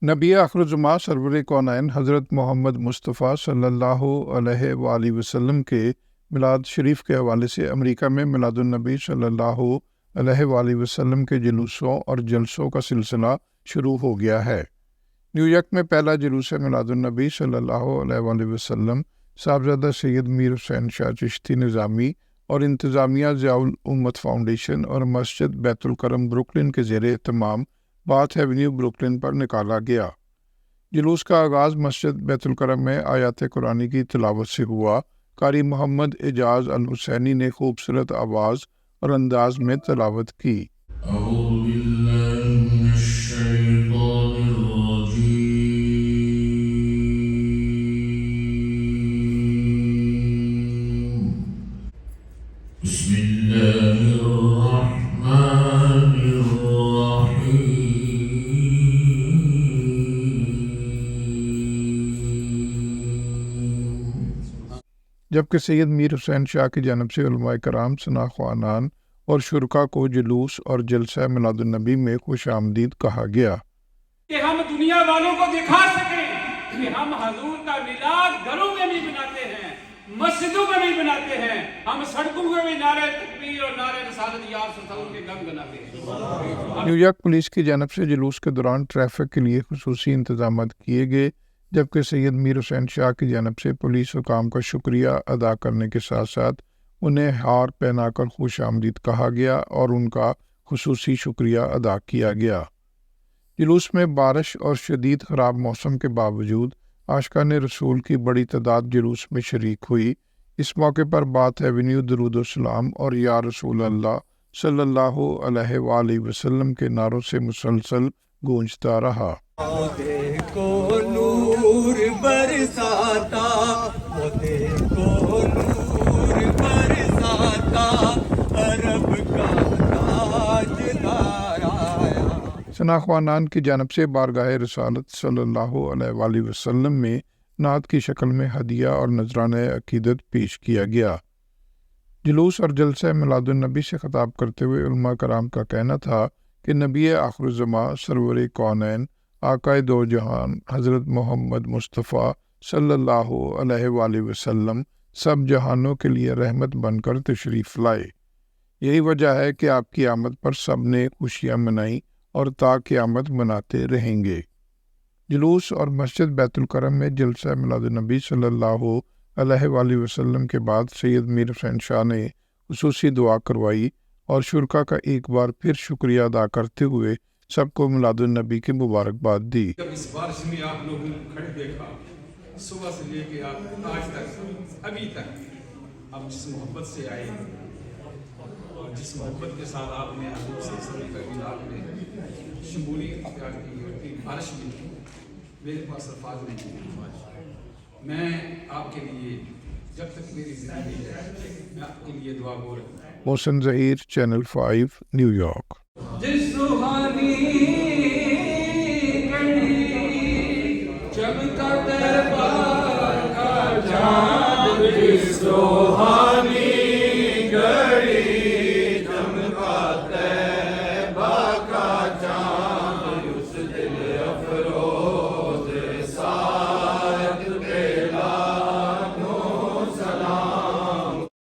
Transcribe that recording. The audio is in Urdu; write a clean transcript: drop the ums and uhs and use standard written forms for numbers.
نبی آخرالزماں سرور کونین حضرت محمد مصطفیٰ صلی اللہ علیہ وآلہ وسلم کے میلاد شریف کے حوالے سے امریکہ میں میلاد النبی صلی اللہ علیہ وآلہ وسلم کے جلوسوں اور جلسوں کا سلسلہ شروع ہو گیا ہے۔ نیو یارک میں پہلا جلوس میلاد النبی صلی اللہ علیہ وآلہ وسلم صاحبزادہ سید میر حسین شاہ چشتی نظامی اور انتظامیہ ضیاء الامت فاؤنڈیشن اور مسجد بیت الکرم بروکلن کے زیر اہتمام باتھ ایونیو بروکلن پر نکالا گیا۔ جلوس کا آغاز مسجد بیت الکرم میں آیات قرآنی کی تلاوت سے ہوا۔ قاری محمد اعجاز الحسینی نے خوبصورت آواز اور انداز میں تلاوت کی۔ اعوذ باللہ من الشیطان الرجیم، بسم اللہ الرحمن الرحیم۔ جبکہ سید میر حسین شاہ کی جانب سے علماء کرام، ثنا خوانان اور شرکاء کو جلوس اور جلسہ میلاد النبی میں خوش آمدید کہا گیا۔ کہ ہم دنیا والوں کو دکھا سکیں کہ ہم حضور کا میلاد گھروں میں بھی بناتے ہیں، مسجدوں میں بھی بناتے ہیں، ہم سڑکوں میں بھی نعرہ تکبیر اور نعرہ رسالت یا صلی اللہ علیہ وسلم کے گم بناتے ہیں۔ نیو یارک پولیس کی جانب سے جلوس کے دوران ٹریفک کے لیے خصوصی انتظامات کیے گئے، جبکہ سید میر حسین شاہ کی جانب سے پولیس حکام کا شکریہ ادا کرنے کے ساتھ ساتھ انہیں ہار پہنا کر خوش آمدید کہا گیا اور ان کا خصوصی شکریہ ادا کیا گیا۔ جلوس میں بارش اور شدید خراب موسم کے باوجود عاشقان رسول کی بڑی تعداد جلوس میں شریک ہوئی۔ اس موقع پر باتھ ایونیو درود و سلام اور یا رسول اللہ صلی اللہ علیہ وآلہ وسلم کے نعروں سے مسلسل گونجتا رہا۔ کو نور برساتا، وہ دیکھو نور برساتا، عرب کا تاجدار آیا۔ ثنا خوانان کی جانب سے بارگاہ رسالت صلی اللہ علیہ وآلہ وسلم میں نعت کی شکل میں ہدیہ اور نذرانہ عقیدت پیش کیا گیا۔ جلوس اور جلسہ میلاد النبی سے خطاب کرتے ہوئے علماء کرام کا کہنا تھا کہ نبی آخرالزماں سرور کونین آقائے دو جہان حضرت محمد مصطفیٰ صلی اللہ علیہ وآلہ وسلم سب جہانوں کے لیے رحمت بن کر تشریف لائے۔ یہی وجہ ہے کہ آپ کی آمد پر سب نے خوشیاں منائیں اور تا قیامت مناتے رہیں گے۔ جلوس اور مسجد بیت الکرم میں جلسہ میلاد النبی صلی اللہ علیہ وآلہ وسلم کے بعد سید میر حسین شاہ نے خصوصی دعا کروائی اور شرکاء کا ایک بار پھر شکریہ ادا کرتے ہوئے سب کو میلاد النبی کی مبارکباد دی۔ جب اس بارش میں آپ لوگوں کو کھڑے دیکھا، صبح سے لے کے آپ آج تک ابھی تک آپ جس محبت سے آئے اور جس محبت کے ساتھ آپ نے حضور سے سبھی کا آپ نے شمولیت اختیار کی اور کی بارش بھی کی، میرے پاس الفاظ نہیں ہے۔ میں آپ کے لیے جب تک میری زندگی ہے میں آپ کے لیے دعا گو رکھوں۔ محسن ظہیر، چینل 5، نیو یارک۔ جس روحانی گھڑی چمکا دربار کا چاند، جس روحانی گھڑی